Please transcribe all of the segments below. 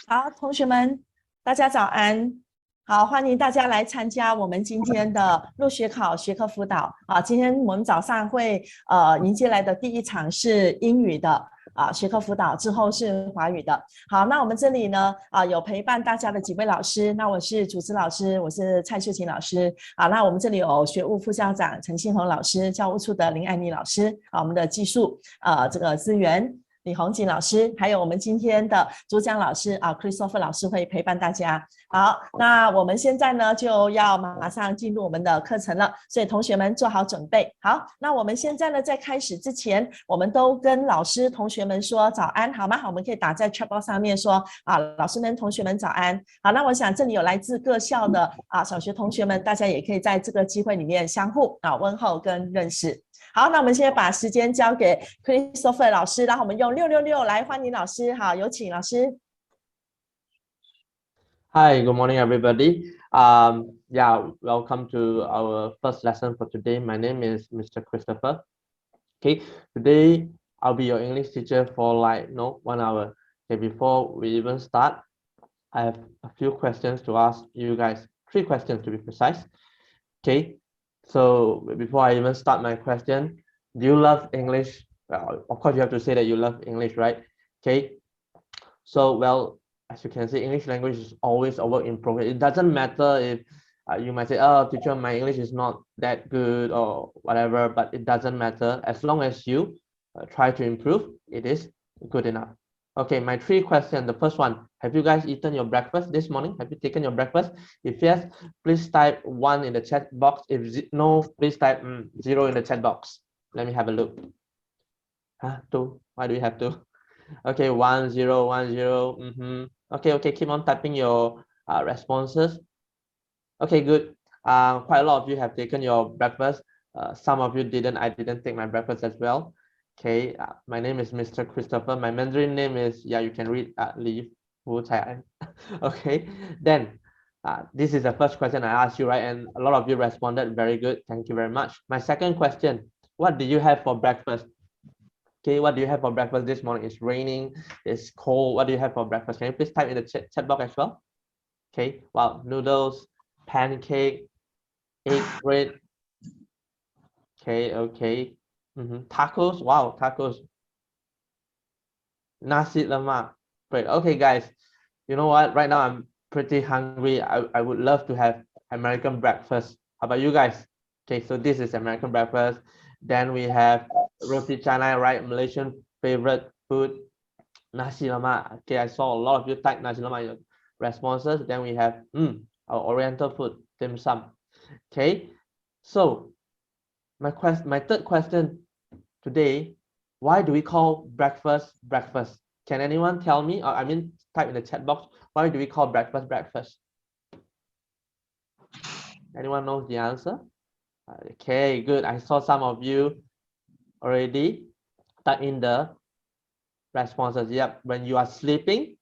好，同学们，大家早安。好，欢迎大家来参加我们今天的入学考学科辅导啊。今天我们早上会迎接来的第一场是英语的学科辅导，之后是华语的。好，那我们这里呢有陪伴大家的几位老师，那我是主持老师，我是蔡秀琴老师。好，那我们这里有学务副校长陈信宏老师，教务处的林爱妮老师，我们的技术这个资源。李红锦老师，还有我们今天的主讲老师Christopher 老师会陪伴大家。好，那我们现在呢就要马上进入我们的课程了，所以同学们做好准备。好，那我们现在呢在开始之前，我们都跟老师同学们说早安，好吗？我们可以打在 chat box 上面说老师们同学们早安。好，那我想这里有来自各校的小学同学们，大家也可以在这个机会里面相互问候跟认识。好，那我们现在把时间交给 Christopher 老师，然后我们用666来欢迎老师。好，有请老师。Hi, good morning, everybody. Welcome to our first lesson for today. My name is Mr. Christopher. Okay, today I'll be your English teacher for 1 hour. Okay, before we even start, I have a few questions to ask you guys. 3 questions to be precise. Okay. So before I even start my question, do you love English? Well, of course you have to say that you love English, right? Okay. So, well, as you can see, English language is always a work in progress. It doesn't matter if you might say, oh, teacher, my English is not that good or whatever, but it doesn't matter. As long as you try to improve, it is good enough. Okay, my 3 questions. The first one, have you guys eaten your breakfast this morning? Have you taken your breakfast? If yes, please type 1 in the chat box. If no, please type 0 in the chat box. Let me have a look. 2. Why do we have 2? Okay, 1 0 1 0. Okay, keep on typing your responses. Okay, good. Quite a lot of you have taken your breakfast. Some of you didn't. I didn't take my breakfast as well. Okay, my name is Mr. Christopher. My Mandarin name is, you can read Li Wu Cai. Okay, then this is the first question I asked you, right? And a lot of you responded very good. Thank you very much. My second question, what did you have for breakfast? Okay, what do you have for breakfast this morning? It's raining, it's cold. What do you have for breakfast? Can you please type in the chat box as well? Okay, wow, noodles, pancake, egg bread. Okay. Tacos, wow, tacos. Nasi lemak. Great. Okay, guys, you know what? Right now I'm pretty hungry. I would love to have American breakfast. How about you guys? Okay, so this is American breakfast. Then we have roti canai, right? Malaysian favorite food, nasi lemak. Okay, I saw a lot of you type nasi lemak in your responses. Then we have our Oriental food, dim sum. Okay, so my third question today, why do we call breakfast breakfast? Can anyone tell me, or I mean type in the chat box, why do we call breakfast breakfast? Anyone knows the answer? Okay, good. I saw some of you already type in the responses. Yep, when you are sleeping,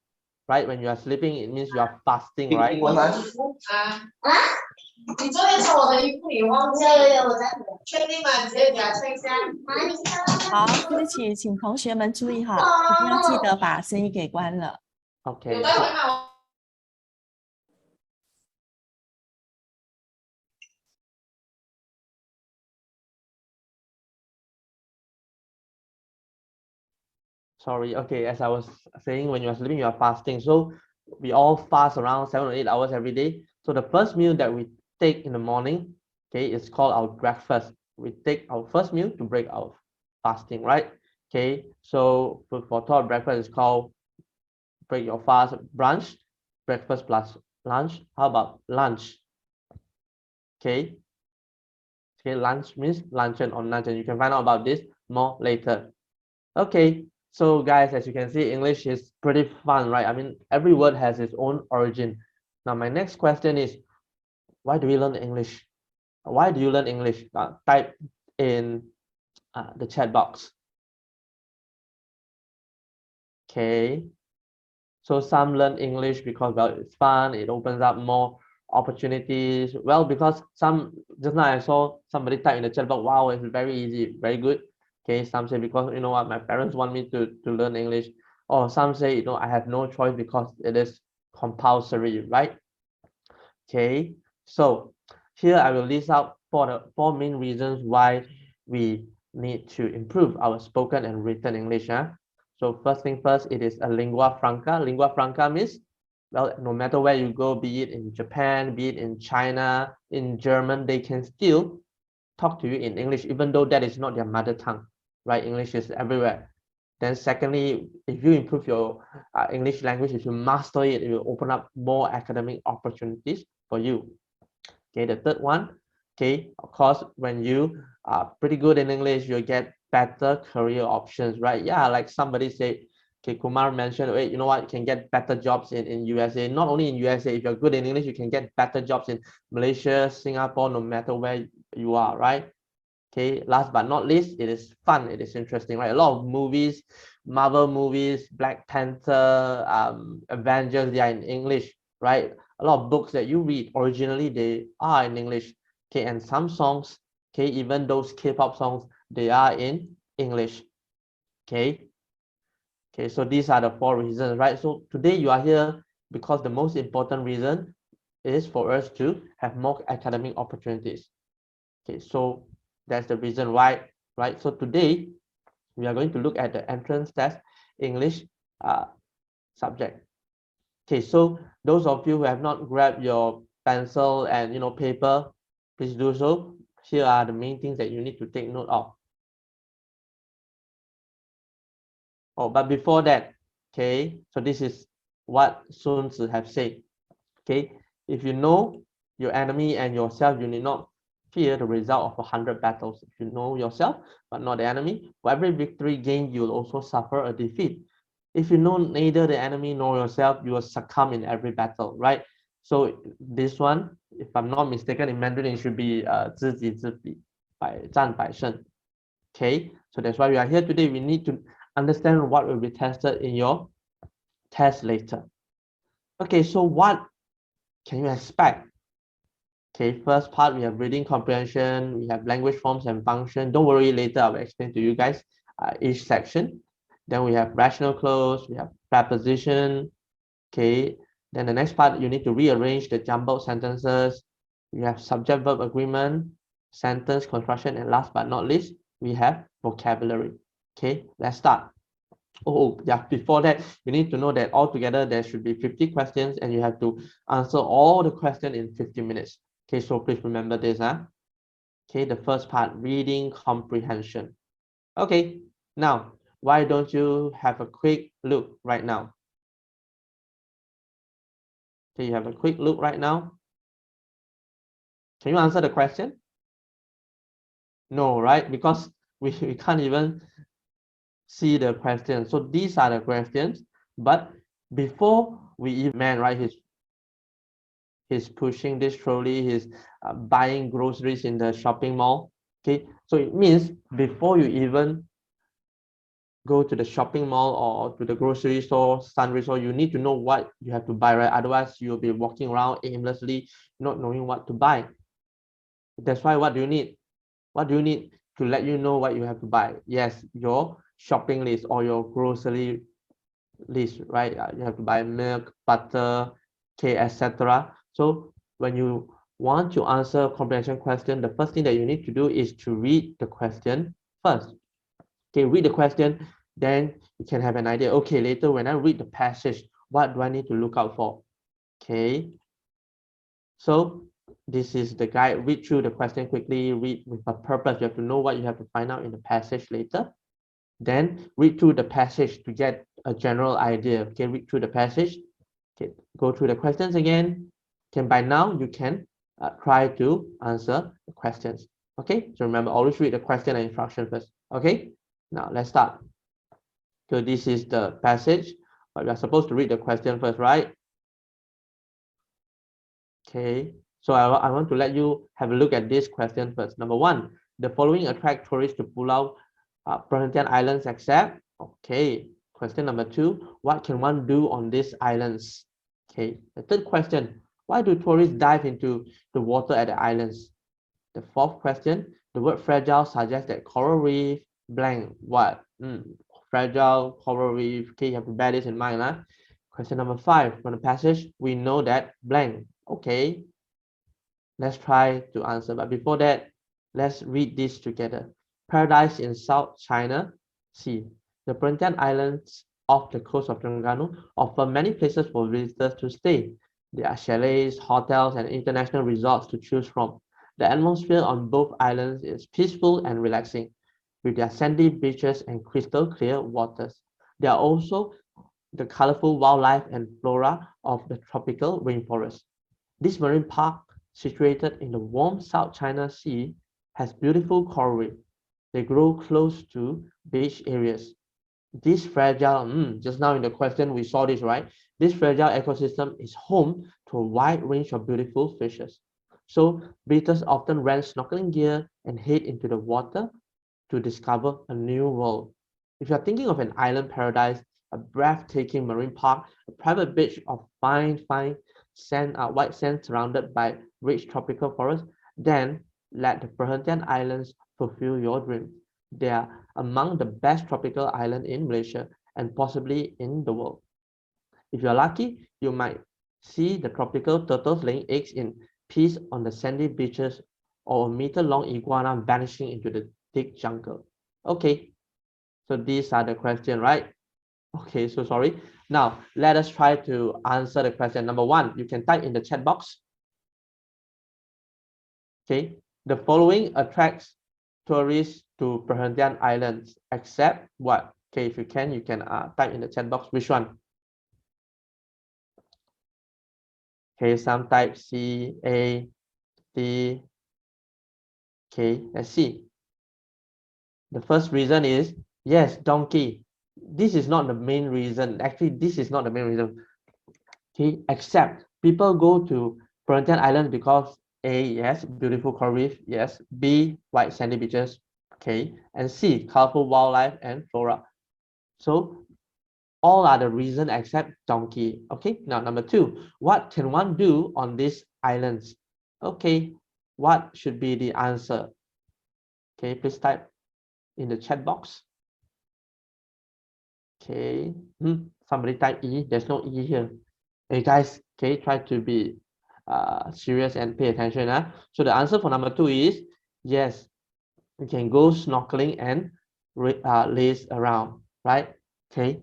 right? When you are sleeping, it means you are fasting, right? 你昨天从我的衣服里忘记了，我在确定吗？直接给他吹一下。好，对不起，请同学们注意哈，一定要记得把声音给关了。Okay. Sorry. Okay, as I was saying, when you are sleeping, you are fasting. So we all fast around 7 or 8 hours every day. So the first meal that we take in the morning, okay, is called our breakfast. We take our first meal to break our fasting, right? Okay, so for thought, breakfast is called break your fast. Brunch, breakfast plus lunch. How about lunch? Okay, lunch means luncheon or luncheon. You can find out about this more later. Okay, so guys, as you can see, English is pretty fun, right? I mean, every word has its own origin. Now, my next question is, why do we learn English? Why do you learn English? Type in the chat box. Okay, so some learn English because, well, it's fun, it opens up more opportunities. Well, because just now I saw somebody type in the chat box, wow, it's very easy, very good. Okay, some say because, you know what, my parents want me to learn English. Or some say, you know, I have no choice because it is compulsory, right? Okay, so here I will list out the four main reasons why we need to improve our spoken and written English. So first thing first, it is a lingua franca. Lingua franca means, well, no matter where you go, be it in Japan, be it in China, in German, they can still talk to you in English, even though that is not their mother tongue, right? English is everywhere. Then secondly, if you improve your English language, if you master it, it will open up more academic opportunities for you. Okay, the third one, okay, of course, when you are pretty good in English, you'll get better career options, right? Yeah, like somebody said, okay, Kumar mentioned, wait, you know what, you can get better jobs in USA. Not only in USA, if you're good in English, you can get better jobs in Malaysia, Singapore, no matter where you are, right? Okay, last but not least, it is fun, it is interesting, right? A lot of movies, Marvel movies, Black Panther, Avengers, they are in English, right? A lot of books that you read originally, they are in English. Okay, and some songs, okay, even those K-pop songs, they are in English. Okay, okay, so these are the four reasons, right? So today you are here because the most important reason is for us to have more academic opportunities. Okay, so that's the reason why, right? So today we are going to look at the entrance test English subject. Okay, so those of you who have not grabbed your pencil and paper, please do so. Here are the main things that you need to take note of. Oh, but before that, okay, so this is what Sun Tzu have said. Okay, if you know your enemy and yourself, you need not fear the result of 100 battles. If you know yourself but not the enemy, for every victory gained, you will also suffer a defeat. If you know neither the enemy nor yourself, you will succumb in every battle, right? So this one, if I'm not mistaken, in Mandarin, it should be 知己知彼，百战百胜. Okay, so that's why we are here today. We need to understand what will be tested in your test later. Okay, so what can you expect? Okay, first part, we have reading comprehension, we have language forms and function. Don't worry, later I will explain to you guys each section. Then we have rational clause, we have preposition. Okay, then the next part, you need to rearrange the jumbled sentences. We have subject verb agreement, sentence construction, and last but not least, we have vocabulary. Okay, let's start. Oh yeah, before that, you need to know that altogether there should be 50 questions and you have to answer all the questions in 50 minutes. Okay, so please remember this. Okay, the first part, reading comprehension. Okay, now, why don't you have a quick look right now? Okay, you have a quick look right now. Can you answer the question? No, right? Because we can't even see the questions. So these are the questions, but before we even, right, he's pushing this trolley, he's buying groceries in the shopping mall. Okay, so it means before you even go to the shopping mall or to the grocery store, sundry store, you need to know what you have to buy, right? Otherwise, you'll be walking around aimlessly, not knowing what to buy. That's why what do you need? What do you need to let you know what you have to buy? Yes, your shopping list or your grocery list, right? You have to buy milk, butter, okay, etc. So when you want to answer a comprehension question, the first thing that you need to do is to read the question first. Okay, read the question, then you can have an idea. Okay, later when I read the passage, what do I need to look out for? Okay, so this is the guide. Read through the question quickly, read with a purpose. You have to know what you have to find out in the passage later. Then read through the passage to get a general idea. Okay, read through the passage. Okay, go through the questions again. Okay, by now you can try to answer the questions. Okay, so remember, always read the question and instruction first. Okay, now let's start. So this is the passage, but we are supposed to read the question first, right? Okay, so I want to let you have a look at this question first. Number one, the following attract tourists to Pulau Perhentian Islands except. Okay, question number two, what can one do on these islands? Okay, the third question, why do tourists dive into the water at the islands? The fourth question, the word fragile suggests that coral reef blank what? fragile coral reef. Okay, you have to bear this in mind. Huh? Question number 5 from the passage, we know that blank. Okay, let's try to answer. But before that, let's read this together. Paradise in South China Sea. The Perhentian Islands off the coast of Terengganu offer many places for visitors to stay. There are chalets, hotels, and international resorts to choose from. The atmosphere on both islands is peaceful and relaxing, with their sandy beaches and crystal clear waters. There are also the colorful wildlife and flora of the tropical rainforest. This marine park, situated in the warm South China Sea, has beautiful coral reef. They grow close to beach areas. This fragile, just now in the question we saw this, right? This fragile ecosystem is home to a wide range of beautiful fishes. So visitors often rent snorkeling gear and head into the water to discover a new world. If you're thinking of an island paradise, a breathtaking marine park, a private beach of fine sand, white sand surrounded by rich tropical forests, then let the Perhentian Islands fulfill your dream. They are among the best tropical islands in Malaysia and possibly in the world. If you're lucky, you might see the tropical turtles laying eggs in peace on the sandy beaches, or a meter-long iguana vanishing into the thick jungle. Okay, so these are the questions, right? Okay, so sorry. Now, let us try to answer the question. Number 1, you can type in the chat box. Okay, the following attracts tourists to Perhentian Islands, except what? Okay, if you can type in the chat box which one. Okay, some type C, A, D. Okay, let's see. The first reason is, yes, donkey. This is not the main reason. Actually, this is not the main reason. Okay, except people go to Perhentian Island because A, yes, beautiful coral reef, yes. B, white sandy beaches, okay. And C, colorful wildlife and flora. So all are the reason except donkey. Okay, now number 2, what can one do on these islands? Okay, what should be the answer? Okay, please type in the chat box. Okay, somebody type E. There's no E here. Hey guys, okay, try to be serious and pay attention. So the answer for number 2 is yes, you can go snorkeling and laze around, right? Okay.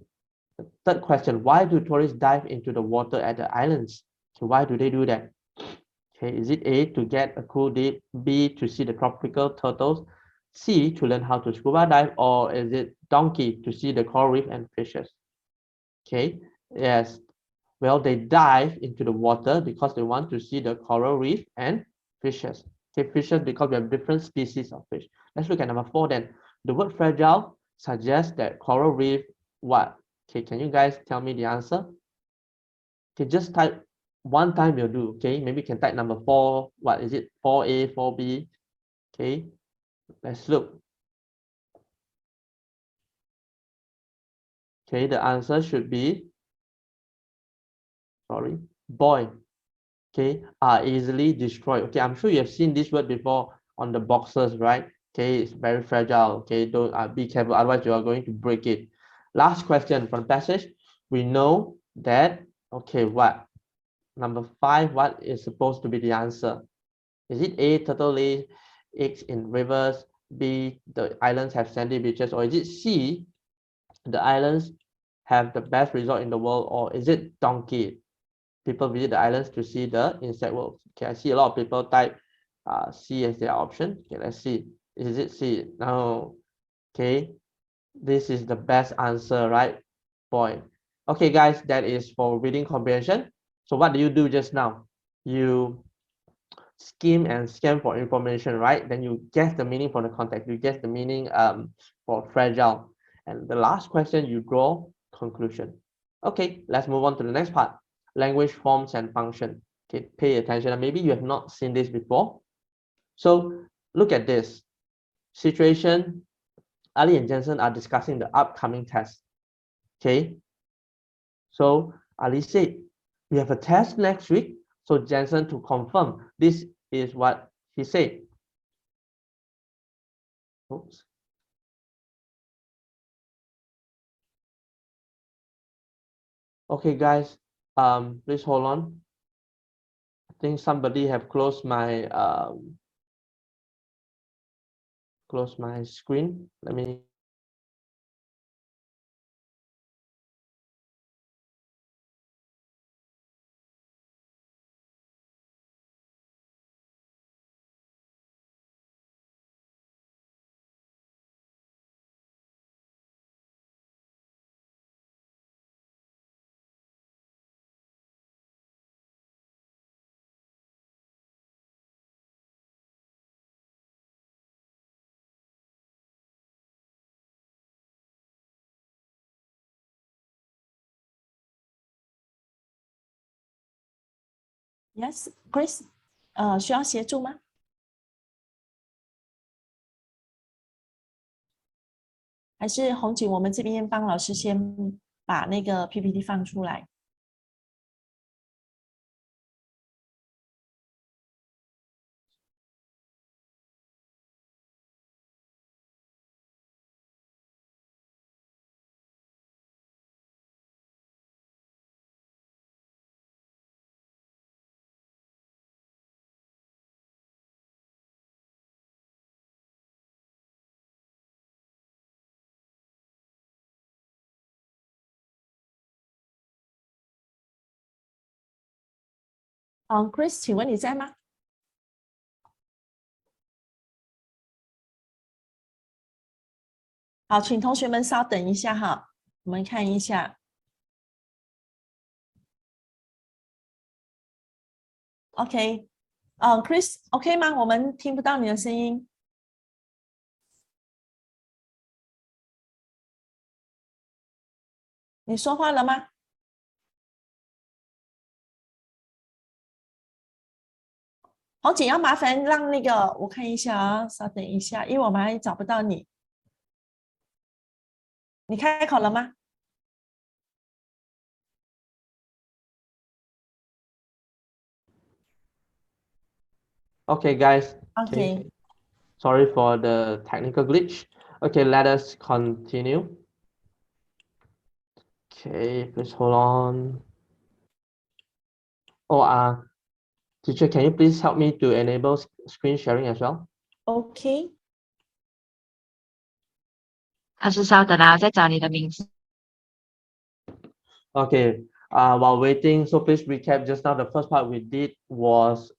The third question, why do tourists dive into the water at the islands? Okay, why do they do that? Okay, is it A, to get a cool dip, B, to see the tropical turtles, C, to learn how to scuba dive, or is it donkey, to see the coral reef and fishes? Okay, yes, well, they dive into the water because they want to see the coral reef and fishes. Okay, fishes because we have different species of fish. Let's look at number 4 then. The word fragile suggests that coral reef, what? Okay, can you guys tell me the answer? Okay, just type one time will do. Okay, maybe you can type number 4. What is it? 4A, 4B. Okay, let's look. Okay, the answer should be, sorry, boy. Okay, are easily destroyed. Okay, I'm sure you have seen this word before on the boxes, right? Okay, it's very fragile. Okay, don't be careful, otherwise you are going to break it. Last question from the passage. We know that, okay, what? Number 5, what is supposed to be the answer? Is it A, turtle lay eggs in rivers, B, the islands have sandy beaches, or is it C, the islands have the best resort in the world, or is it donkey? People visit the islands to see the insect world. Okay, I see a lot of people type C as their option. Okay, let's see. Is it C? No. Okay, this is the best answer, right? Boy. Okay, guys, that is for reading comprehension. So what do you do just now? You skim and scan for information, right? Then you guess the meaning from the context. You guess the meaning for fragile. And the last question, you draw conclusion. Okay, let's move on to the next part. Language forms and function. Okay, pay attention. Maybe you have not seen this before. So look at this situation. Ali and Jensen are discussing the upcoming test. Okay, so Ali said, we have a test next week. So Jensen, to confirm, this is what he said. Oops. Okay, guys, please hold on. I think somebody have closed my screen. Let me. Yes, Chris，需要协助吗？还是红景，我们这边帮老师先把那个 PPT 放出来。Chris，请问你在吗？好，请同学们稍等一下哈，我们看一下。OK，Chris，OK 吗？我们听不到你的声音。你说话了吗？红景，要麻烦让那个我看一下啊，稍等一下，因为我们还找不到你。你开口了吗？ Okay, guys. Okay. Sorry for the technical glitch. Okay, let us continue. Okay, please hold on. Oh, teacher, can you please help me to enable screen sharing as well? OK。老师稍等啊，我在找你的名字。Okay, while waiting, so please recap just now. The first part we did was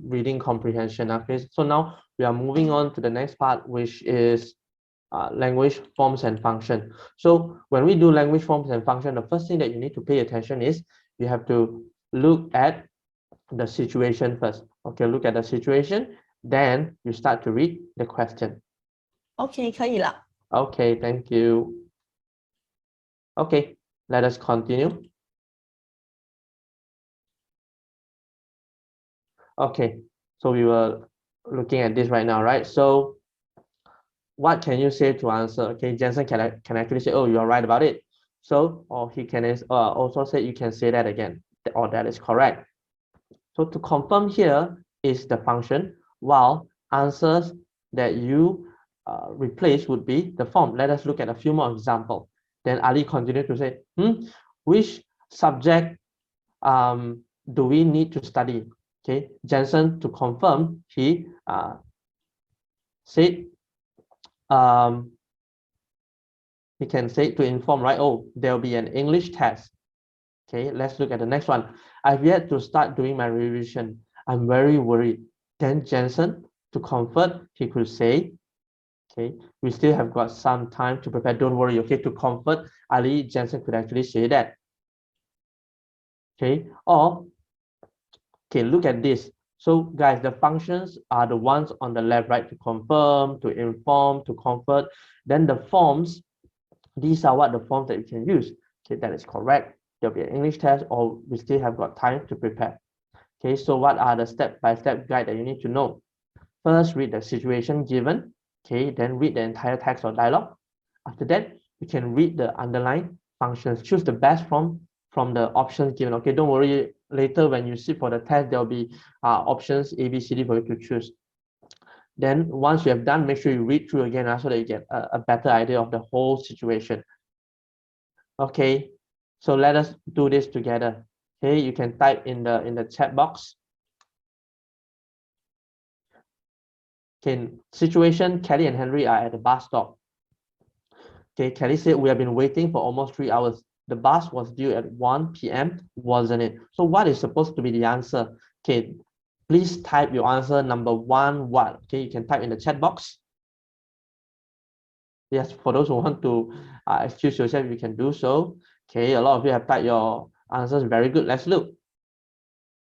reading comprehension. Okay, so now we are moving on to the next part, which is language forms and function. So when we do language forms and function, the first thing that you need to pay attention is you have to look at the situation first. Okay, look at the situation, then you start to read the question. OK， 可以了。Okay, thank you. Okay, let us continue. Okay, so we were looking at this right now, right? So what can you say to answer? Okay, Jensen can actually say, oh, you're right about it. So, or he can also say, you can say that again, or that is correct. So to confirm here is the function, while answers that you replace would be the form. Let us look at a few more examples. Then Ali continued to say, which subject do we need to study? Okay, Jensen, to confirm, he said, he can say to inform, right? Oh, there'll be an English test. Okay, let's look at the next one. I've yet to start doing my revision. I'm very worried. Then Jensen, to comfort, he could say, okay, we still have got some time to prepare. Don't worry. Okay, to comfort Ali, Jensen could actually say that. Okay, or okay, look at this. So guys, the functions are the ones on the left, right? To confirm, to inform, to comfort. Then the forms, these are what the forms that you can use. Okay, that is correct. There'll be an English test, or we still have got time to prepare. Okay, so what are the step-by-step guide that you need to know? First, read the situation given. Okay, then read the entire text or dialogue. After that, you can read the underlined functions. Choose the best from the options given. Okay, don't worry. Later, when you sit for the test, there'll be options A, B, C, D for you to choose. Then once you have done, make sure you read through again so that you get a better idea of the whole situation. Okay, So let us do this together. Okay, you can type in the chat box. Okay, situation, Kelly and Henry are at the bus stop. Okay, Kelly said, we have been waiting for almost 3 hours. The bus was due at 1 p.m., wasn't it? So what is supposed to be the answer? Okay, please type your answer number one, what? Okay, you can type in the chat box. Yes, for those who want to excuse yourself, you can do so. Okay, a lot of you have typed your answers. Very good. Let's look.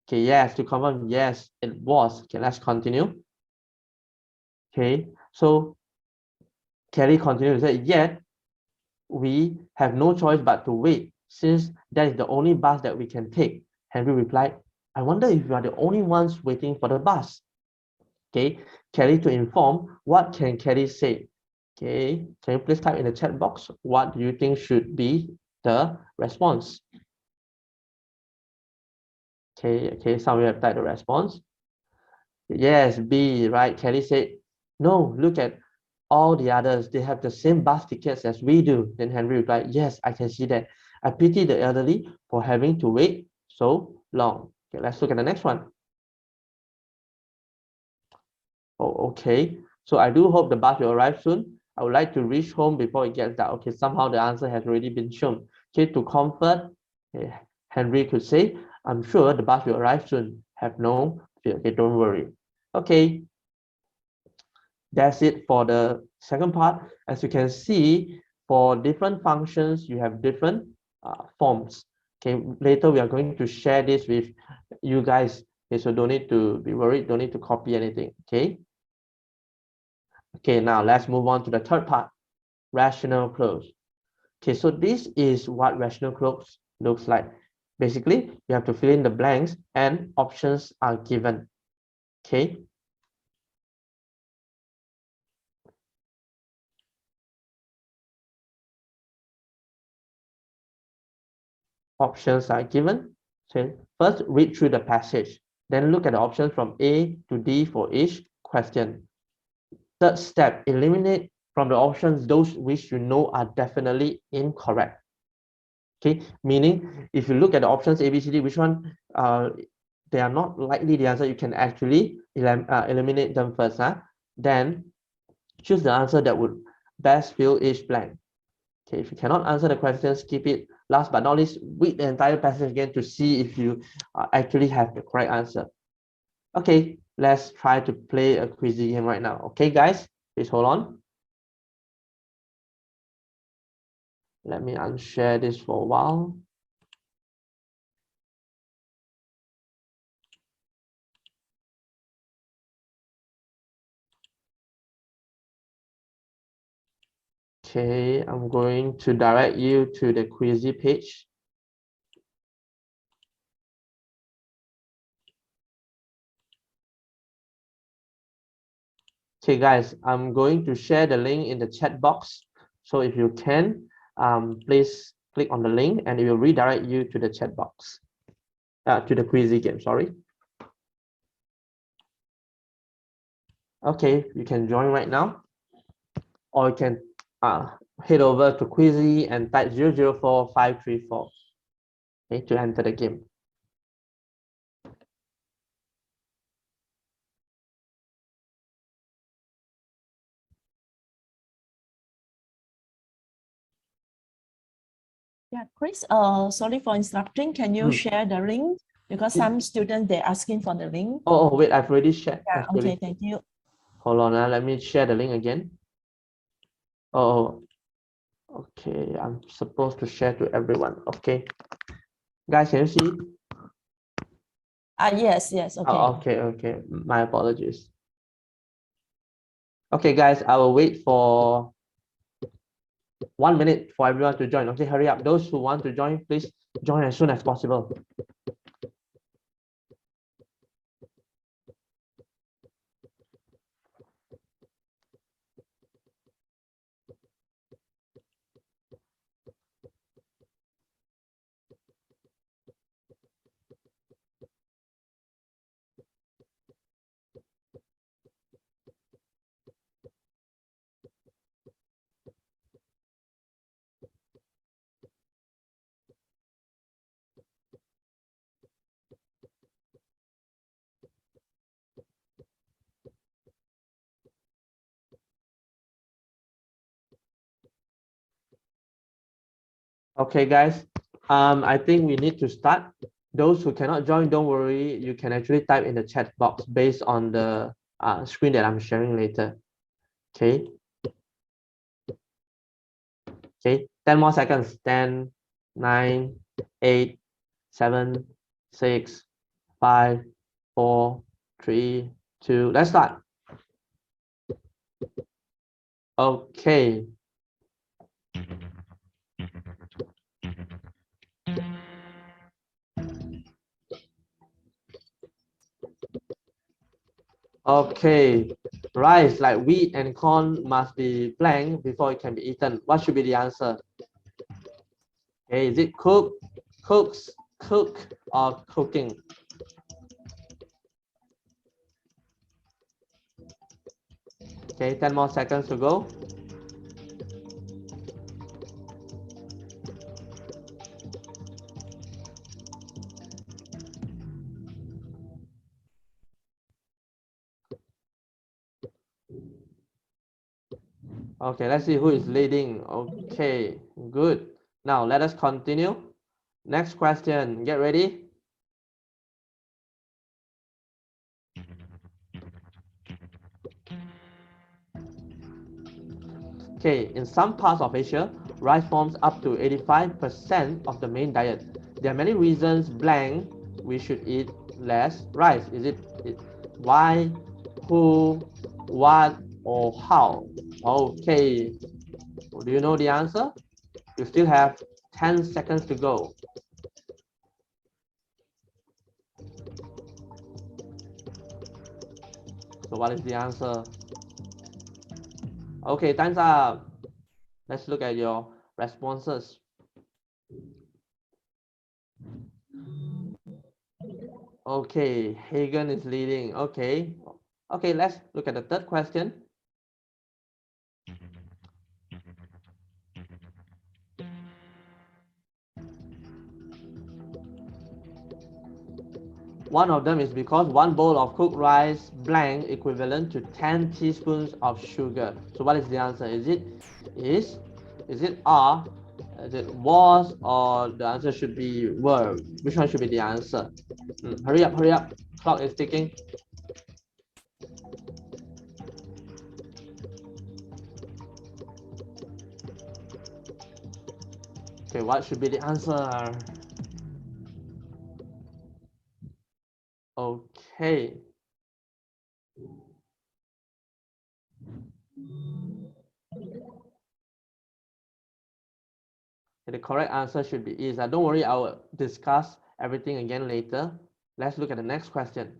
Okay, yes, to confirm, yes, it was. Okay, let's continue. Okay, so Kelly continued to say, yet we have no choice but to wait, since that is the only bus that we can take. Henry replied, I wonder if you are the only ones waiting for the bus. Okay, Kelly to inform, what can Kelly say? Okay, can you please type in the chat box, what do you think should be the response? Okay, some of you have typed the response. Yes, B, right? Kelly said, no, look at all the others. They have the same bus tickets as we do. Then Henry replied, yes, I can see that. I pity the elderly for having to wait so long. Okay, let's look at the next one. Oh, okay. So I do hope the bus will arrive soon. I would like to reach home before it gets dark. Okay, somehow the answer has already been shown. Okay, to comfort, Henry could say, I'm sure the bus will arrive soon. Have no fear. Okay, don't worry. Okay, that's it for the second part. As you can see, for different functions, you have different forms. Okay, later we are going to share this with you guys. Okay, so don't need to be worried, don't need to copy anything. Okay. Okay, now let's move on to the third part, rational clause. Okay, so this is what rational clause looks like. Basically, you have to fill in the blanks and options are given. Okay. Options are given. So first, read through the passage. Then look at the options from A to D for each question. Third step, eliminate from the options those which you know are definitely incorrect. Okay, meaning if you look at the options A, B, C, D, which one they are not likely the answer, you can actually eliminate them first. Then choose the answer that would best fill each blank. Okay, if you cannot answer the question, skip it. Last but not least, read the entire passage again to see if you actually have the correct answer. Okay, let's try to play a quizy game right now. Okay, guys, please hold on. Let me unshare this for a while. Okay, I'm going to direct you to the quizy page. Okay, guys, I'm going to share the link in the chat box. So if you can, please click on the link and it will redirect you to the chat box, to the quizy game, sorry. Okay, you can join right now, or you can head over to Quizy and type 004534, okay, to enter the game. Yeah, Chris, sorry for interrupting. Can you share the link? Because some students, they're asking for the link. Oh, wait, I've already shared. Yeah, okay, thank you. Hold on, let me share the link again. Oh, okay, I'm supposed to share to everyone. Okay. Guys, can you see? Yes, okay. Oh, okay. My apologies. Okay, guys, I will wait for 1 minute for everyone to join. Okay, hurry up. Those who want to join, please join as soon as possible. Okay, guys. I think we need to start. Those who cannot join, don't worry. You can actually type in the chat box based on the screen that I'm sharing later. Okay. Okay. 10 more seconds. 10, 9, 8, 7, 6, 5, 4, 3, 2. Let's start. Okay. Okay, rice like wheat and corn must be blank before it can be eaten. What should be the answer? Okay, is it cook, cooks, cook, or cooking? Okay, 10 more seconds to go. Okay, let's see who is leading. Okay, good. Now let us continue. Next question, get ready. Okay, in some parts of Asia, rice forms up to 85% of the main diet. There are many reasons blank we should eat less rice. Is it why, who, what, or how? Okay, do you know the answer? You still have 10 seconds to go. So what is the answer? Okay, time's up. Let's look at your responses. Okay, Hagen is leading. Okay. Okay, let's look at the third question. One of them is because one bowl of cooked rice blank equivalent to 10 teaspoons of sugar. So what is the answer? Is it R? Is it was, or the answer should be were? Which one should be the answer? Hurry up, hurry up. Clock is ticking. Okay, what should be the answer? Okay. The correct answer should be is. Don't worry, I will discuss everything again later. Let's look at the next question.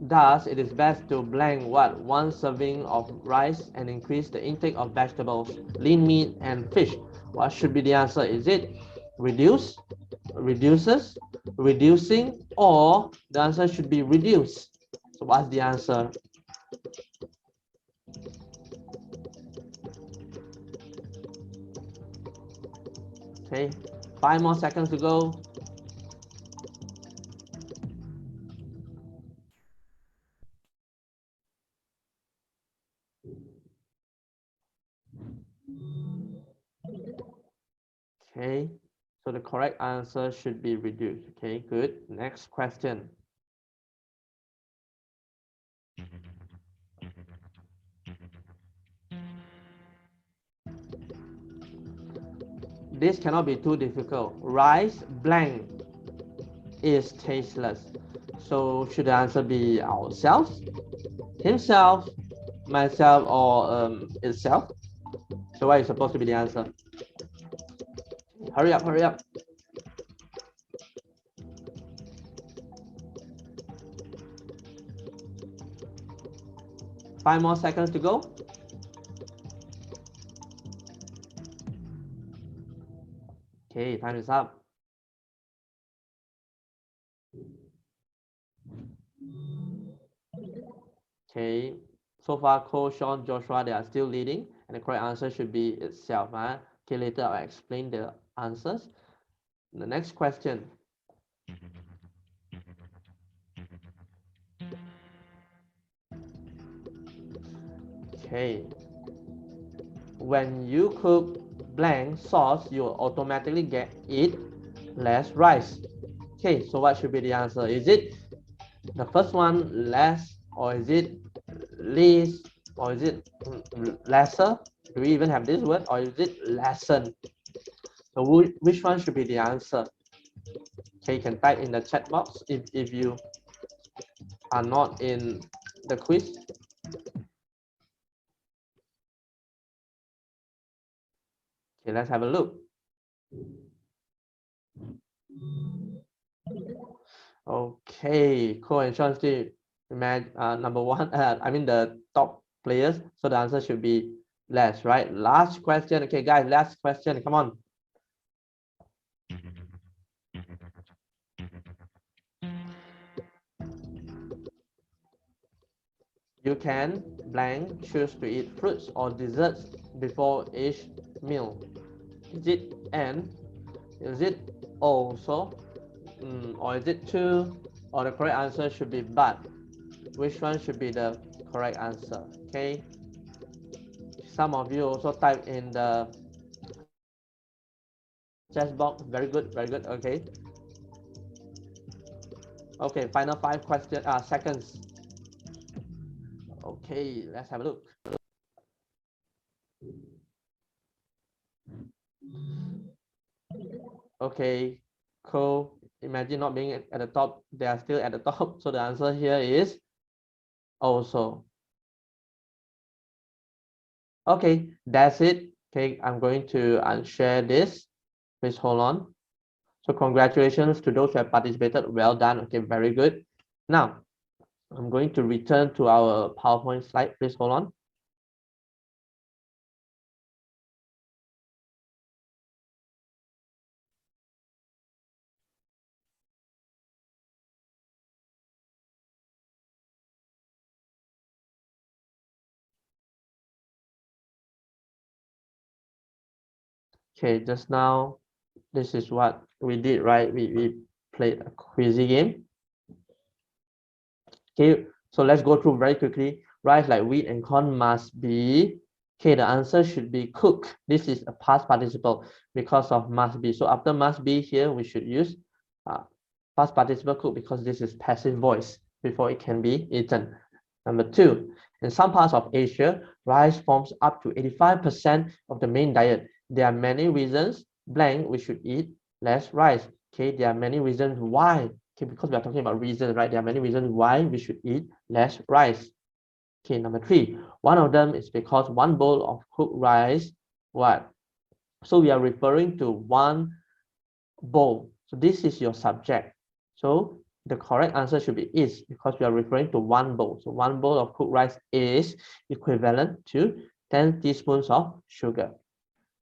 Thus, it is best to blank what? One serving of rice and increase the intake of vegetables, lean meat, and fish. What should be the answer? Is it reduce, reduces, reducing, or the answer should be reduce? So what's the answer? Okay, 5 more seconds to go. Okay, so the correct answer should be reduced. Okay, good. Next question. This cannot be too difficult. Rice blank is tasteless. So should the answer be ourselves, himself, myself, or itself? So what is supposed to be the answer? Hurry up, hurry up. Five more seconds to go. Okay, time is up. Okay, so far Cole, Sean, Joshua, they are still leading, and the correct answer should be itself. Okay, later I'll explain the answers. The next question. Okay. When you cook blank sauce, you will automatically eat less rice. Okay, so what should be the answer? Is it the first one, less, or is it least, or is it lesser? Do we even have this word, or is it lessen? So which one should be the answer? Okay, you can type in the chat box if you are not in the quiz. Okay, let's have a look. Okay, Cole and Sean still number one. I mean the top players. So the answer should be less, right? Last question. Okay, guys, last question. Come on. You can blank choose to eat fruits or desserts before each meal. Is it and? Is it also? Or is it two? Or the correct answer should be but. Which one should be the correct answer? Okay. Some of you also type in the chat box. Very good, very good. Okay. Okay, final 5 seconds. Okay, let's have a look. Okay, cool. Imagine not being at the top. They are still at the top. So the answer here is also. Okay, that's it. Okay, I'm going to unshare this. Please hold on. So congratulations to those who have participated. Well done. Okay, very good. Now, I'm going to return to our PowerPoint slide. Please hold on. Okay, just now, this is what we did, right? We played a quizzy game. Okay, so let's go through very quickly. Rice like wheat and corn must be, okay, the answer should be cooked. This is a past participle because of must be. So after must be here, we should use past participle cook because this is passive voice before it can be eaten. Number 2, in some parts of Asia, rice forms up to 85% of the main diet. There are many reasons blank we should eat less rice. Okay, there are many reasons why. Okay, because we are talking about reasons, right? There are many reasons why we should eat less rice. Okay, number 3, one of them is because one bowl of cooked rice, what? So we are referring to one bowl. So this is your subject. So the correct answer should be is because we are referring to one bowl. So one bowl of cooked rice is equivalent to 10 teaspoons of sugar.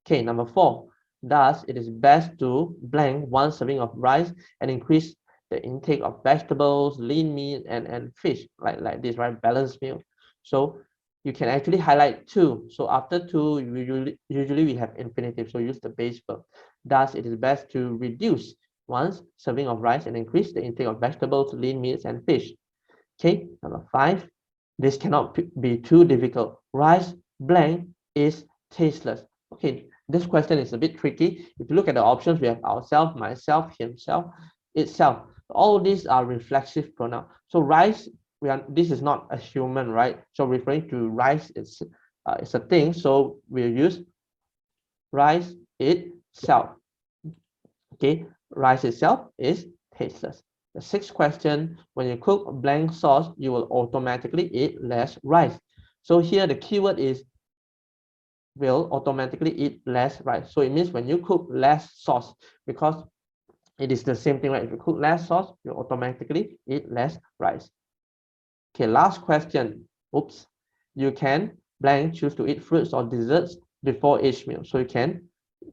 Okay, number 4, thus it is best to blank one serving of rice and increase the intake of vegetables, lean meat, and fish, like this, right? Balanced meal. So you can actually highlight 2. So after 2, usually we have infinitive, so use the base verb. Thus, it is best to reduce one serving of rice and increase the intake of vegetables, lean meats, and fish. Okay, number 5, this cannot be too difficult. Rice blank is tasteless. Okay, this question is a bit tricky. If you look at the options, we have ourself, myself, himself, itself. All these are reflexive pronouns. So rice, this is not a human, right? So referring to rice, it's a thing. So we'll use rice itself. Okay, rice itself is tasteless. The 6th question, when you cook blank sauce, you will automatically eat less rice. So here the keyword is will automatically eat less rice. So it means when you cook less sauce, because it is the same thing, right? If you cook less sauce, you automatically eat less rice. Okay, last question. Oops. You can blank choose to eat fruits or desserts before each meal. So you can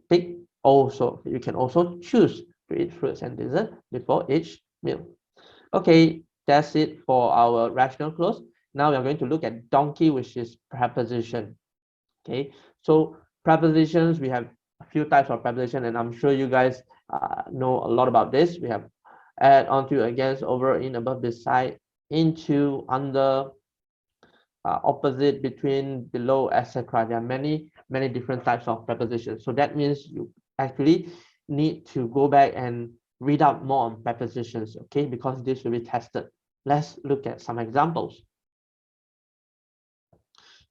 pick also. You can also choose to eat fruits and dessert before each meal. Okay, that's it for our rational clause. Now we are going to look at donkey, which is preposition. Okay, so prepositions, we have a few types of preposition, and I'm sure you guys know a lot about this. We have add, onto, against, over, in, above, beside, into, under, opposite, between, below, etc. There are many different types of prepositions. So that means you actually need to go back and read out more on prepositions, okay, because this will be tested. Let's look at some examples.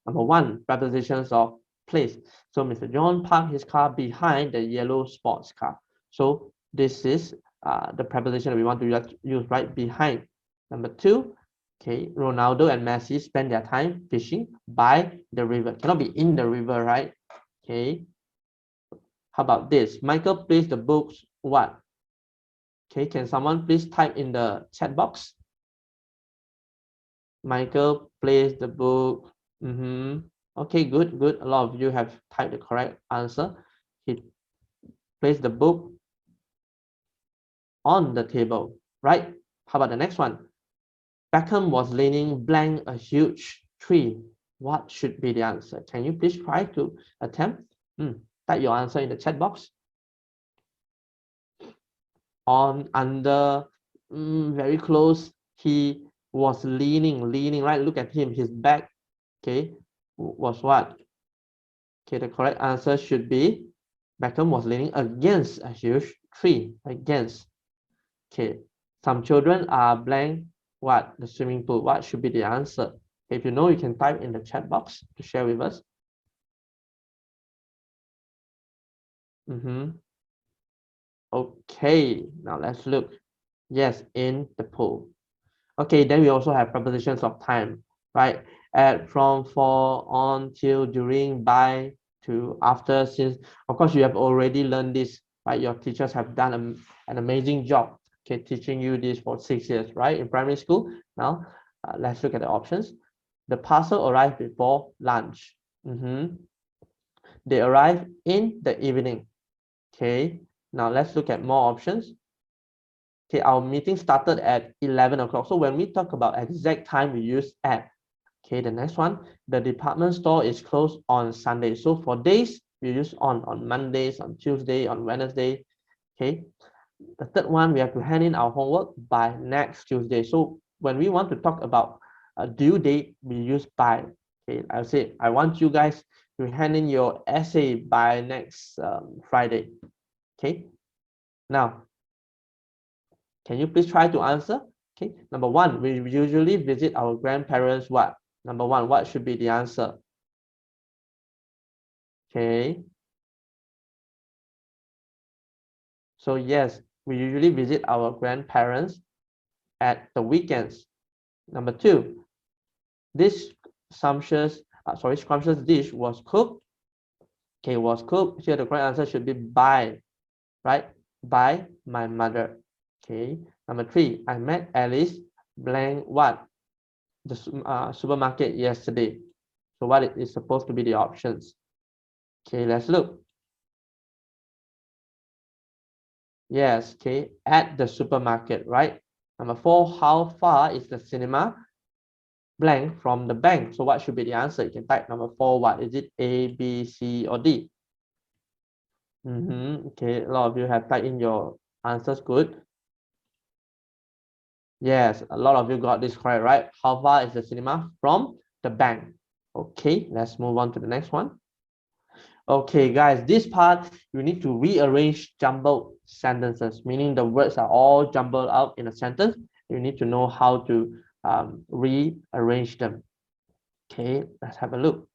Number one, prepositions of place. So Mr. John parked his car behind the yellow sports car. So this is the preposition we want to use, right? Behind. Number two, okay, Ronaldo and Messi spend their time fishing by the river. Cannot be in the river, right? Okay. How about this? Michael plays the books what? Okay, can someone please type in the chat box? Michael plays the book. Okay, good. A lot of you have typed the correct answer. He placed the book on the table, right? How about the next one? Beckham was leaning blank a huge tree. What should be the answer? Can you please try to attempt? Type your answer in the chat box. On, under, very close. He was leaning, right? Look at him, his back, okay, was what? Okay, the correct answer should be Beckham was leaning against a huge tree, against. Okay, some children are blank what? The swimming pool. What should be the answer? If you know, you can type in the chat box to share with us. Okay, now let's look. Yes, in the pool. Okay, then we also have prepositions of time, right? At, from, for, on, till, during, by, to, after, since. Of course, you have already learned this, right? Your teachers have done an amazing job, okay, teaching you this for 6 years, right, in primary school. Now, let's look at the options. The parcel arrived before lunch. They arrived in the evening. Okay, now let's look at more options. Okay, our meeting started at 11 o'clock. So when we talk about exact time, we use at. Okay, the next one, the department store is closed on Sunday. So for days, we use on Mondays, on Tuesday, on Wednesday. Okay, the third one, we have to hand in our homework by next Tuesday. So when we want to talk about a due date, we use by. Okay, I'll say, I want you guys to hand in your essay by next Friday. Okay, now, can you please try to answer? Okay, number one, we usually visit our grandparents what? Number one, what should be the answer? Okay. So yes, we usually visit our grandparents at the weekends. Number two, this scrumptious dish was cooked. Okay, was cooked. Here the correct answer should be by, right? By my mother. Okay. Number three, I met Alice blank what? The supermarket yesterday. So what is supposed to be the options? Okay, let's look. Yes, okay, at the supermarket, right? Number four, how far is the cinema blank from the bank? So what should be the answer? You can type number four. What is it? A, B, C, or D? Okay, a lot of you have typed in your answers. Good. Yes, a lot of you got this correct, right? How far is the cinema from the bank? Okay, let's move on to the next one. Okay, guys, this part you need to rearrange jumbled sentences, meaning the words are all jumbled out in a sentence. You need to know how to rearrange them. Okay, let's have a look.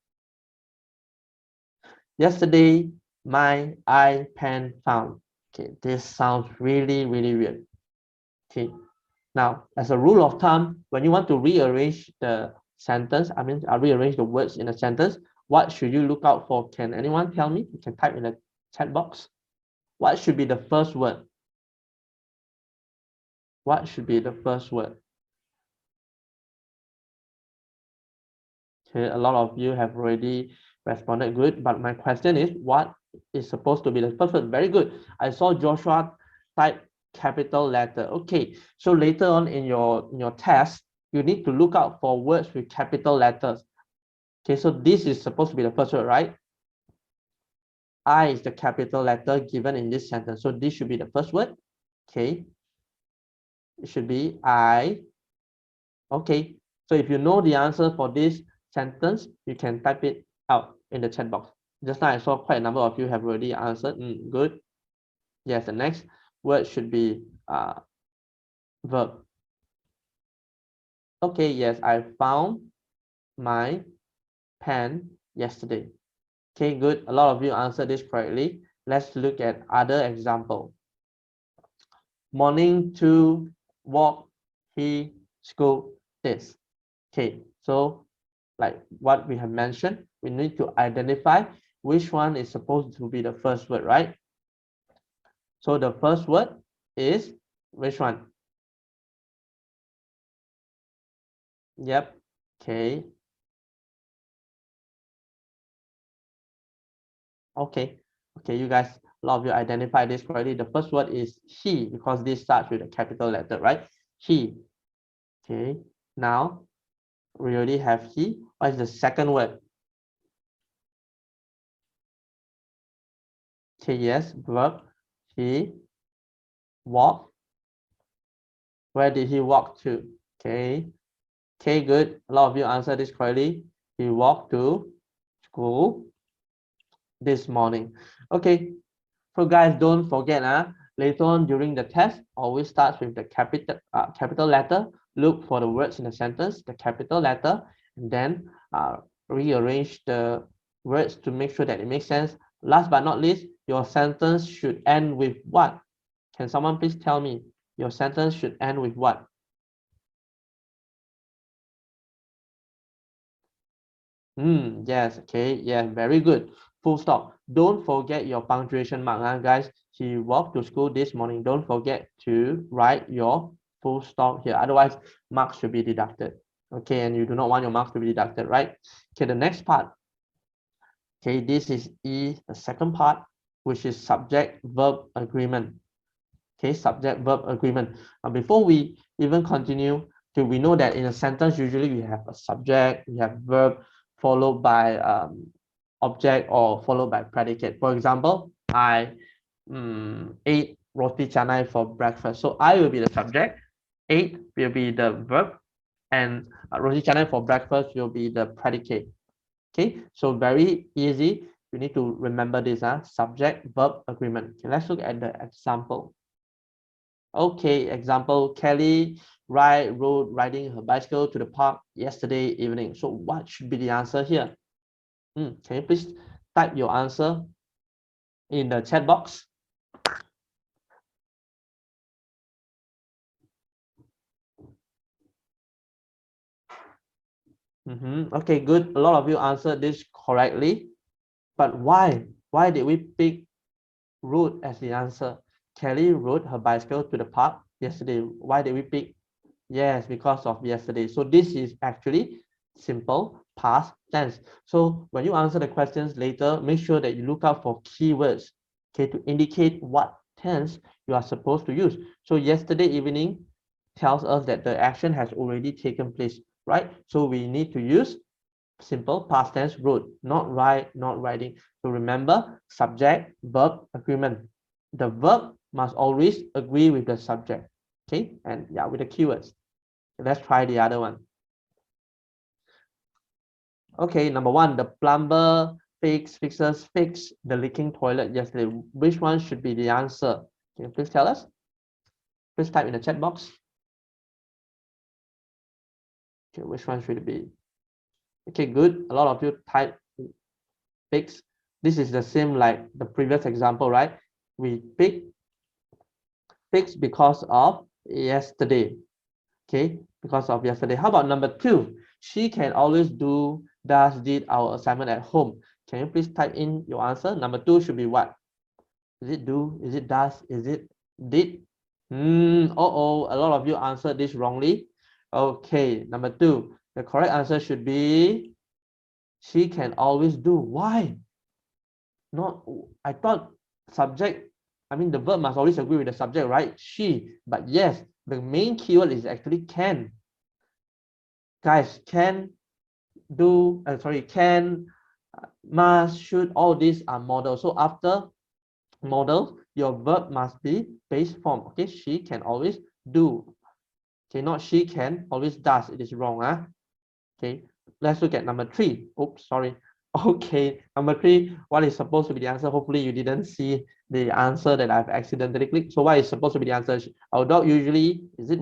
Yesterday, my pen found. Okay, this sounds really weird. Okay, now as a rule of thumb, when you want to rearrange the sentence, rearrange the words in a sentence, what should you look out for? Can anyone tell me? You can type in the chat box. What should be the first word? What should be the first word? Okay, a lot of you have already responded good, but my question is, what is supposed to be the first word? Very good. I saw Joshua type capital letter. Okay, so later on in your test, you need to look out for words with capital letters. Okay, so this is supposed to be the first word, right? I is the capital letter given in this sentence. So this should be the first word. Okay. It should be I. Okay. So if you know the answer for this, sentence, you can type it out in the chat box. Just now I saw quite a number of you have already answered. Good. Yes, the next word should be verb. Okay, yes, I found my pen yesterday. Okay, good. A lot of you answered this correctly. Let's look at other example. Morning to walk, he, school, this. Okay, so like what we have mentioned, we need to identify which one is supposed to be the first word, right? So the first word is which one? Yep. Okay. Okay. You guys, a lot of you identify this correctly. The first word is he, because this starts with a capital letter, right? He. Okay. Now we already have he. What is the second word? Okay, yes, verb. He walked. Where did he walk to? Okay. Okay, good. A lot of you answered this correctly. He walked to school this morning. Okay. So guys, don't forget, later on during the test, always starts with the capital letter. Look for the words in the sentence, the capital letter, and then rearrange the words to make sure that it makes sense. Last but not least, your sentence should end with what? Can someone please tell me? Your sentence should end with what? Yes, okay, yeah, very good. Full stop. Don't forget your punctuation mark, guys. He walked to school this morning. Don't forget to write your full stop here. Otherwise, marks should be deducted. Okay, and you do not want your marks to be deducted, right? Okay, the next part. Okay, this is E, the second part, which is subject-verb agreement. Okay, subject-verb agreement. Now, before we even continue, okay, we know that in a sentence, usually we have a subject, we have verb, followed by object or followed by predicate. For example, I ate roti canai for breakfast. So I will be the subject, ate will be the verb, and roti canai for breakfast will be the predicate. Okay, so very easy. You need to remember this, subject verb agreement. Okay, let's look at the example. Okay, example, Kelly rode riding her bicycle to the park yesterday evening. So what should be the answer here? Can you please type your answer in the chat box? Okay, good. A lot of you answered this correctly. But why? Why did we pick rode as the answer? Kelly rode her bicycle to the park yesterday. Why did we pick? Yes, because of yesterday. So this is actually simple past tense. So when you answer the questions later, make sure that you look out for keywords, okay, to indicate what tense you are supposed to use. So yesterday evening tells us that the action has already taken place, right? So we need to use simple past tense rode, not ride, not riding. So remember, subject, verb, agreement. The verb must always agree with the subject, okay? And yeah, with the keywords. Let's try the other one. Okay, number one, the plumber fixes the leaking toilet yesterday. Which one should be the answer? Can you please tell us? Please type in the chat box. Okay, which one should it be? Okay, good. A lot of you type fix. This is the same like the previous example, right? We pick fix because of yesterday. Okay, because of yesterday. How about number two? She can always did our assignment at home. Can you please type in your answer? Number two should be what? Is it do? Is it does? Is it did? A lot of you answered this wrongly. Okay, number two. The correct answer should be she can always do. Why? Not, I thought subject, I mean the verb must always agree with the subject, right? She, but yes, the main keyword is actually can. Guys, can, do, can, must, should, all these are models. So after model, your verb must be base form. Okay, she can always do. Okay, not she can always does. It is wrong. Okay, let's look at number 3. Oops, sorry. Okay, number 3, what is supposed to be the answer? Hopefully you didn't see the answer that I've accidentally clicked. So what is supposed to be the answer? Our dog usually, is it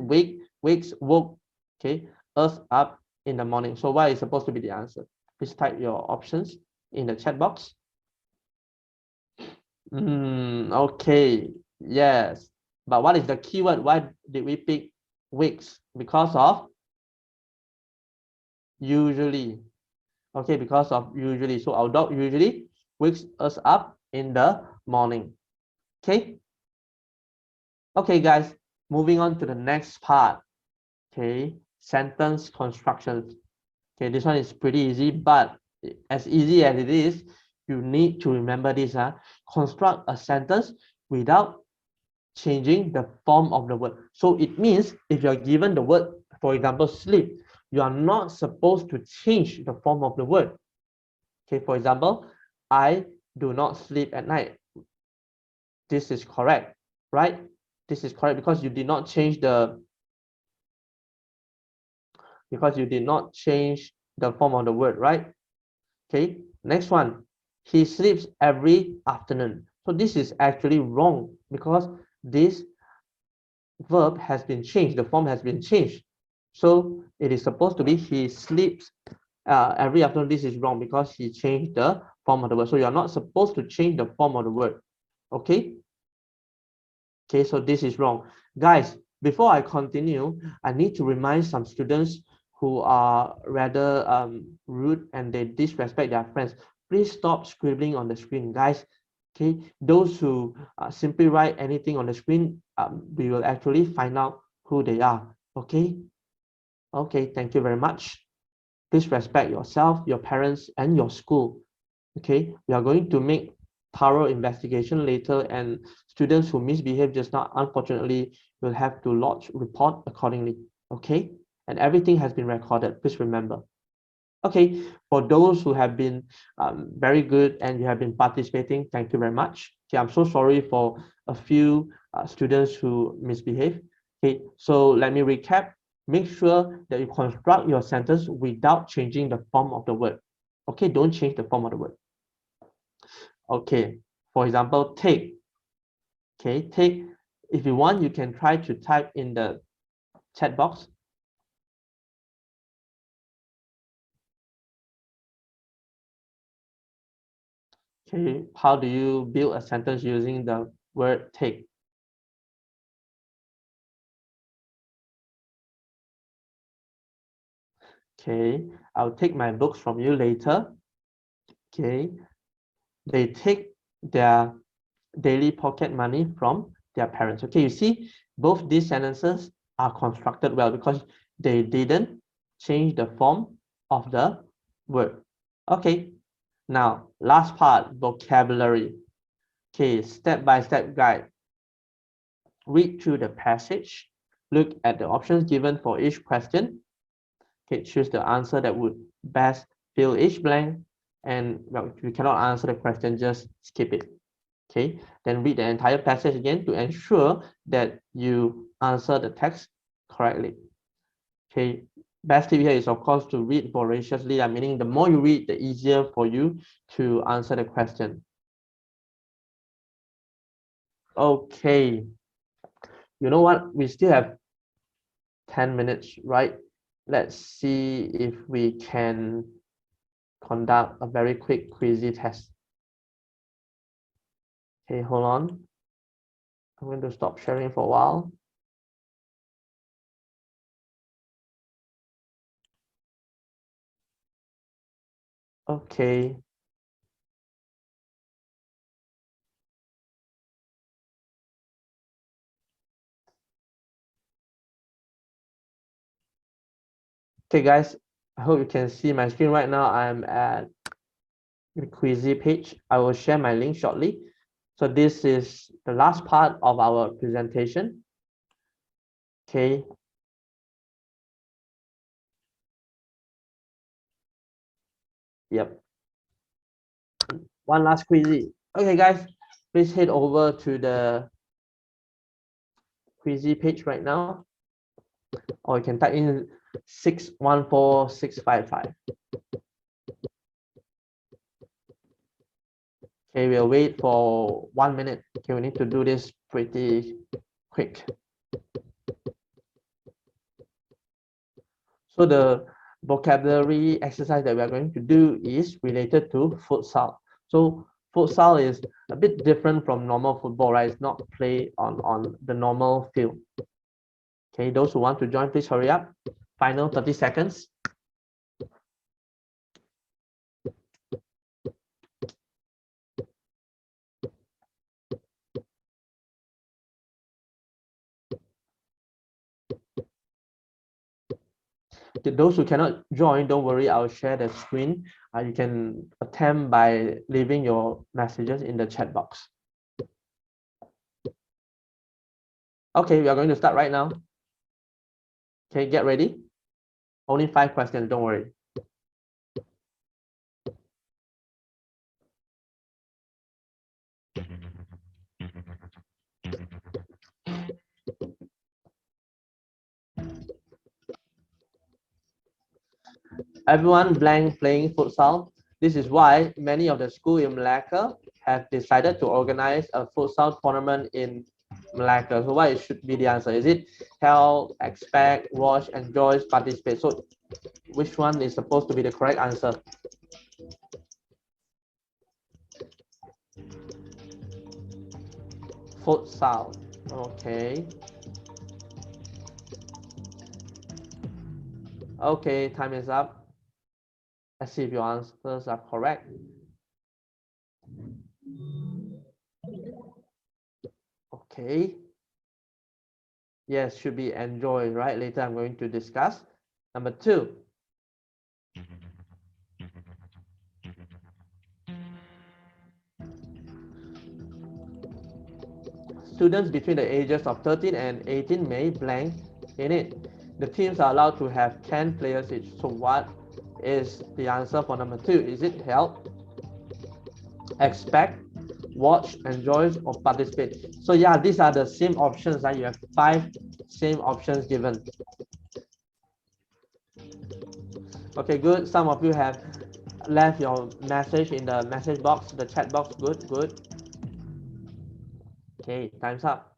woke, okay, us up in the morning. So what is supposed to be the answer? Please type your options in the chat box. Okay, yes. But what is the keyword? Why did we pick wakes? Because of usually. Okay, because of usually. So our dog usually wakes us up in the morning. Okay. Okay, guys, moving on to the next part. Okay, sentence constructions. Okay, this one is pretty easy, but as easy as it is, you need to remember this. Construct a sentence without changing the form of the word. So it means if you're given the word, for example, sleep, you are not supposed to change the form of the word. Okay, for example, I do not sleep at night. This is correct, right? This is correct because you did not change the form of the word, right? Okay, next one. He sleeps every afternoon. So this is actually wrong because this verb has been changed, the form has been changed. So it is supposed to be he sleeps every afternoon. This is wrong because he changed the form of the word. So you are not supposed to change the form of the word. Okay. Okay, so this is wrong. Guys, before I continue, I need to remind some students who are rather rude and they disrespect their friends. Please stop scribbling on the screen, guys. Okay, those who simply write anything on the screen, we will actually find out who they are. Okay. Okay, thank you very much. Please respect yourself, your parents, and your school. Okay, we are going to make thorough investigation later, and students who misbehave just now, unfortunately, will have to lodge report accordingly. Okay, and everything has been recorded. Please remember. Okay, for those who have been very good and you have been participating, thank you very much. Okay, I'm so sorry for a few students who misbehave. Okay, so let me recap. Make sure that you construct your sentence without changing the form of the word. Okay, don't change the form of the word. Okay, for example, take. Okay, take. If you want, you can try to type in the chat box. Okay, how do you build a sentence using the word take? Okay, I'll take my books from you later. Okay, they take their daily pocket money from their parents. Okay, you see, both these sentences are constructed well because they didn't change the form of the word. Okay, now last part, vocabulary. Okay, step-by-step guide. Read through the passage, look at the options given for each question. Okay, choose the answer that would best fill each blank, and well, if you cannot answer the question, just skip it. Okay, then read the entire passage again to ensure that you answer the text correctly. Okay, best tip here is of course to read voraciously, meaning the more you read, the easier for you to answer the question. Okay, you know what? We still have 10 minutes, right? Let's see if we can conduct a very quick quizzy test. Okay, hold on. I'm going to stop sharing for a while. Okay. Okay, guys, I hope you can see my screen right now. I'm at the quizzy page. I will share my link shortly. So this is the last part of our presentation. Okay. Yep. One last quizzy. Okay, guys, please head over to the quizzy page right now, or you can type in 614-655. Okay, we'll wait for 1 minute. Okay, we need to do this pretty quick. So the vocabulary exercise that we are going to do is related to futsal. So futsal is a bit different from normal football, right? It's not played on the normal field. Okay, those who want to join, please hurry up. Final 30 seconds. Those who cannot join, don't worry, I'll share the screen. You can attempt by leaving your messages in the chat box. Okay, we are going to start right now. Okay, get ready. Only 5 questions, don't worry. Everyone blank playing futsal. This is why many of the schools in Malacca have decided to organize a futsal tournament in Malacca. So what should be the answer? Is it help, expect, watch, enjoy, participate? So which one is supposed to be the correct answer? Futsal. Okay. Okay, time is up. Let's see if your answers are correct. Okay. Yes, should be enjoy, right? Later I'm going to discuss. Number 2. Students between the ages of 13 and 18 may blank in it. The teams are allowed to have 10 players each. So what is the answer for number 2? Is it help, expect, watch, enjoy, or participate? So yeah, these are the same options. Right? You have 5 same options given. Okay, good. Some of you have left your message in the message box, the chat box. Good, good. Okay, time's up.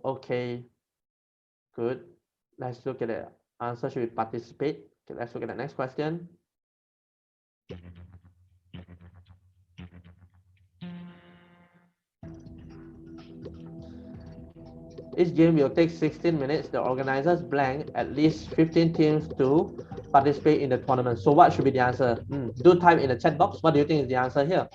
Okay, good. Let's look at the answer. Should we participate? Okay, let's look at the next question. Each game will take 16 minutes. The organizers blank at least 15 teams to participate in the tournament. So what should be the answer? Do type in the chat box. What do you think is the answer here?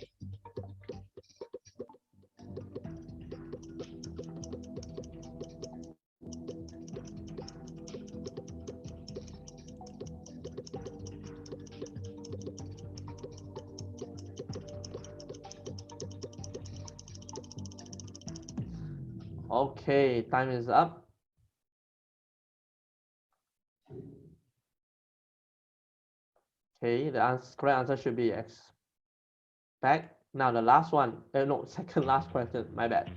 Okay, time is up. Okay, the correct answer should be expect. Now the last one, no, second last question, my bad.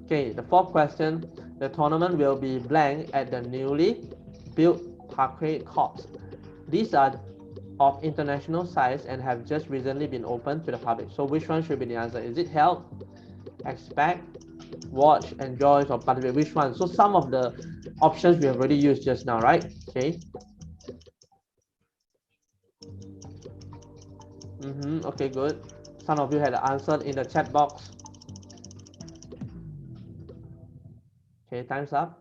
Okay, the 4th question, the tournament will be blank at the newly built parquet courts. These are of international size and have just recently been opened to the public. So which one should be the answer? Is it help, expect, watch, enjoy, or participate? Which one? So some of the options we have already used just now, right? Okay. Okay, good. Some of you had answered in the chat box. Okay, time's up.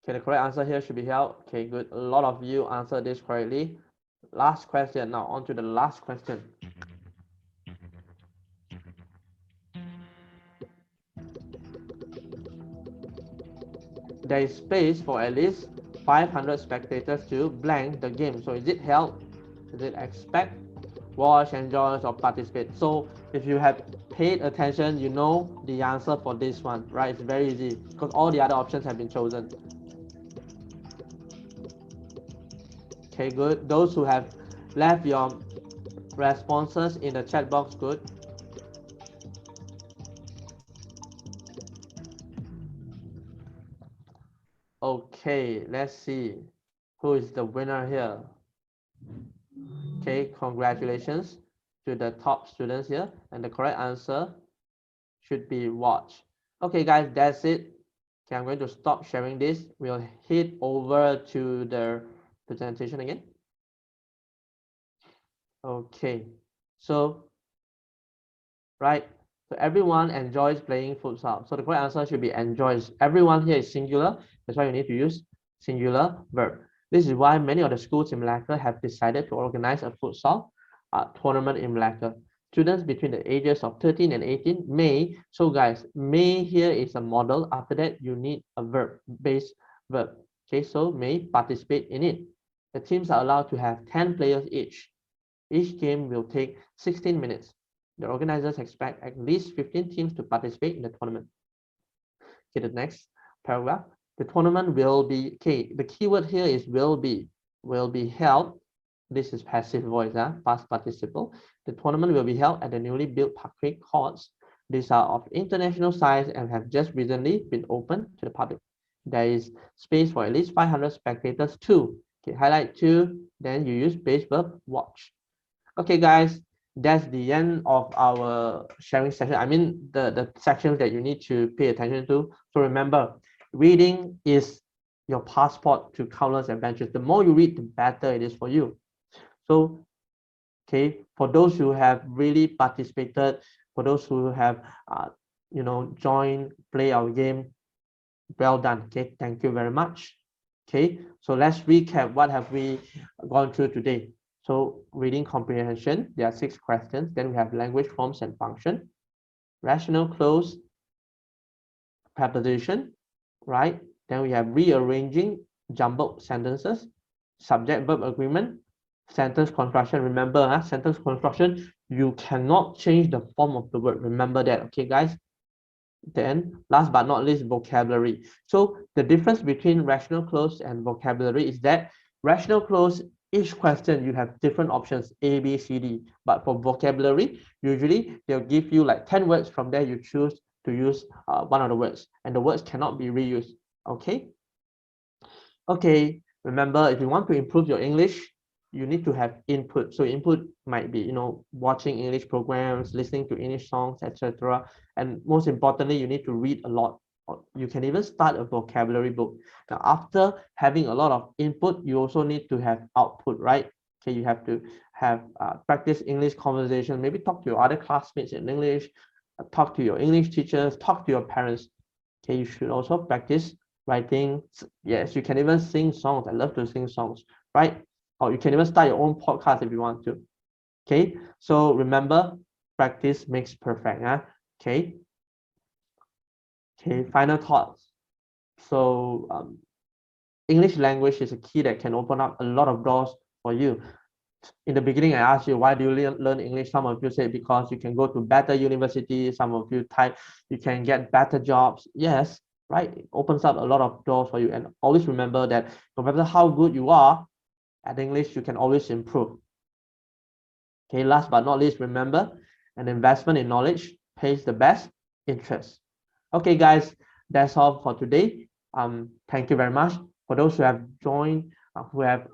Okay, the correct answer here should be help. Okay, good. A lot of you answered this correctly. Last question. Now on to the last question. There is space for at least 500 spectators to blank the game. So is it help? Is it expect, watch, enjoy, or participate? So if you have paid attention, you know the answer for this one, right? It's very easy because all the other options have been chosen. Okay, good. Those who have left your responses in the chat box, good. Okay, let's see who is the winner here. Okay, congratulations to the top students here, and the correct answer should be watch. Okay, guys, that's it. Okay, I'm going to stop sharing this. We'll head over to the presentation again. Okay, so right, so everyone enjoys playing futsal. So the correct answer should be enjoys. Everyone here is singular. That's why you need to use singular verb. This is why many of the schools in Malacca have decided to organize a futsal tournament in Malacca. Students between the ages of 13 and 18 may, so guys, may here is a model. After that, you need a verb-based verb. Okay, so may participate in it. The teams are allowed to have 10 players each. Each game will take 16 minutes. The organizers expect at least 15 teams to participate in the tournament. Okay, the next paragraph. The tournament will be, okay, the keyword here is will be held. This is passive voice, past participle. The tournament will be held at the newly built parquet courts. These are of international size and have just recently been opened to the public. There is space for at least 500 spectators too. Okay, highlight two, then you use base verb watch. Okay, guys, that's the end of our sharing session. I mean, the sections that you need to pay attention to. So remember, reading is your passport to countless adventures. The more you read, the better it is for you. So, okay, for those who have really participated, for those who have, joined, play our game, well done. Okay, thank you very much. Okay, so let's recap what have we gone through today. So reading comprehension, there are 6 questions. Then we have language forms and function, rational clause, preposition, right? Then we have rearranging jumbled sentences, subject-verb agreement, sentence construction. Remember, sentence construction, you cannot change the form of the word. Remember that, okay, guys? Then last but not least, vocabulary. So the difference between rational clause and vocabulary is that rational clause, each question you have different options A, B, C, D. But for vocabulary, usually they'll give you like 10 words. From there, you choose to use one of the words, and the words cannot be reused. Okay. Okay. Remember, if you want to improve your English, you need to have input. So input might be, watching English programs, listening to English songs, etc. And most importantly, you need to read a lot. You can even start a vocabulary book. Now, after having a lot of input, you also need to have output, right? Okay, you have to have practice English conversation, maybe talk to your other classmates in English, talk to your English teachers, talk to your parents. Okay, you should also practice writing. Yes, you can even sing songs. I love to sing songs, right? Or you can even start your own podcast if you want to. Okay, so remember, practice makes perfect. Okay. Okay, final thoughts. So English language is a key that can open up a lot of doors for you. In the beginning, I asked you, why do you learn English? Some of you say because you can go to better university. Some of you type, you can get better jobs. Yes, right? It opens up a lot of doors for you. And always remember that no matter how good you are at English, you can always improve. Okay, last but not least, remember, an investment in knowledge pays the best interest. Okay, guys, that's all for today. Thank you very much. For those who have joined, who have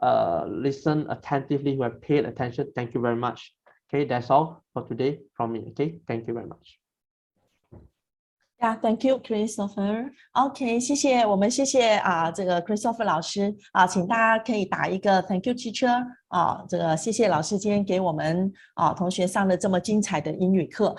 listened attentively, who have paid attention, thank you very much. Okay, that's all for today from me. Okay, thank you very much. Thank you, Christopher. OK， 谢谢这个 Christopher 老师请大家可以打一个 Thank you, teacher 这个谢谢老师今天给我们同学上了这么精彩的英语课。